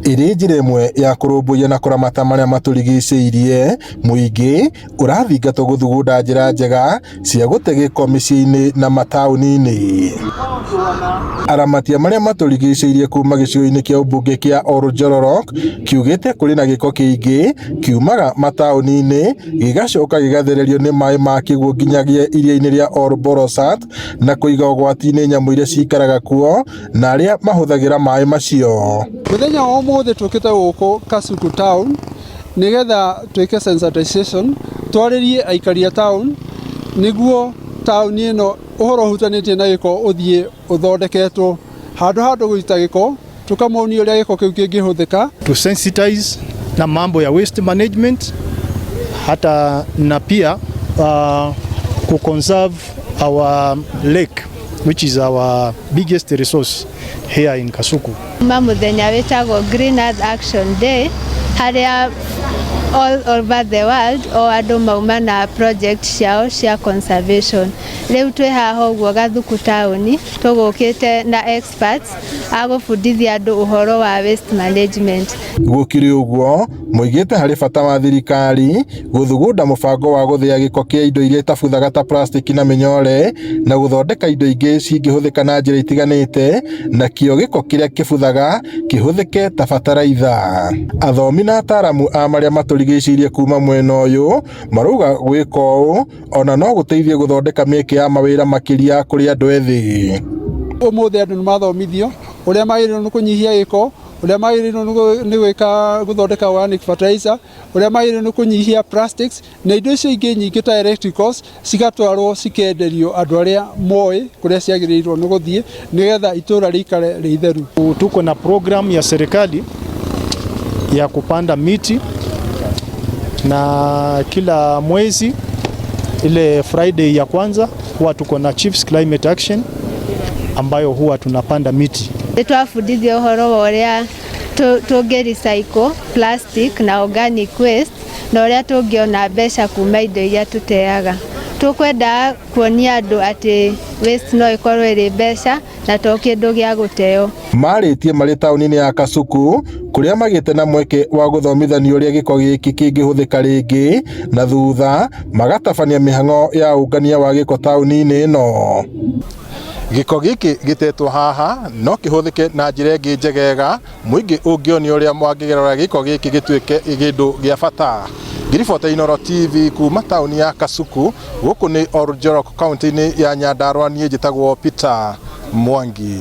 Iri njira imwe ya kurumbuia na kuramata maria maturigicĩirie, muingi urathingatwo guthugunda njira njega cia gute giko micii-ini na mataũni-ini. Aramatia maria maturigicĩirie kuma gicigo-ini kia umbunge kia Oljororok kiugite kuri na giko kiingi kiumaga mataũni-ini gigacoka gigathererio ni mai ma kiguo nginyagia iria-ini ria Olborosat na kuiga ugwati-ini nyamu iria cikaraga kuo na aria mahuthagira mai macio. Muthenya wa umuthi tukite guku Kasuku town nigetha twike sensitization twaririe aikari a town niguo town ino uhoro hutanitie na giko uthie uthondeketwo handu guita giko tukamonia uria giko kiu kingihuthika to sensitize na mambo ya waste management hata na pia ku conserve our lake which is our biggest resource here in Kasuku. Muthenya wetagwo Green Earth Action Day haria all over the world andu mauma na project ciao cia conservation. Riu twi haha uguo Gathuku town tugukite na experts agufundithia andu uhoro wa waste management. Gukiri uguo muigite hari bata wa thirikari guthugunda mubango wa guthia giko kia indo iria itabuthaga ta plastic na minyore na guthondeka indo ingi cingihuthika na njira itiganite na kio giko kiria kibuthaga kihuthike ta bataraitha. Athomi na ataramu a maria maturigicĩirie kuma mwena uyu maruga gwika uu ona no guteithie guthondeka mieke ya mawira makiria kuri andu ethi. Umuthi andu nimathomithio uria magiriro ni kunyihia giko, uria magiriro ni gwika guthondeka organic fertilizer, uria magiriro ni kunyihia plastics na indo icio ingi nyingi ta electricals cigatwarwo cikenderio andu aria moi kuria ciagirirwo ni guthie nigetha itura rikare ri itheru. Tuko na program ya serikali ya kupanda miti na kila mwezi ile Friday ya kwanza huwa tuko na Chiefs Climate Action ambayo huwa tunapanda miti. Twafundithia uhoro wa uria tungi recycle plastic na organic waste na uria tungiona mbeca kuma indo iria tuteaga. Tukwenda kuonia andu ati waste no ikorwo iri mbeca na to kindu gia guteo. Maritie mari tauni-ini ya Kasuku kuria magite na mweke wa guthomithania uria giko giki kingihuthika ringi na thutha magatabania mihang'o ya ungania wa giko tauni-ini ino. Giko giki gitetwo haha no kihuthike na njira ingi njegega muingi ungionio uria mwangigerera giko giki gituike gindu gia bata. Ngiribota Inooro TV kuma tauni ya Kasuku guku ni Oljororok kaunti-ini ya Nyandarua, nie njitagwo Peter Mwangi.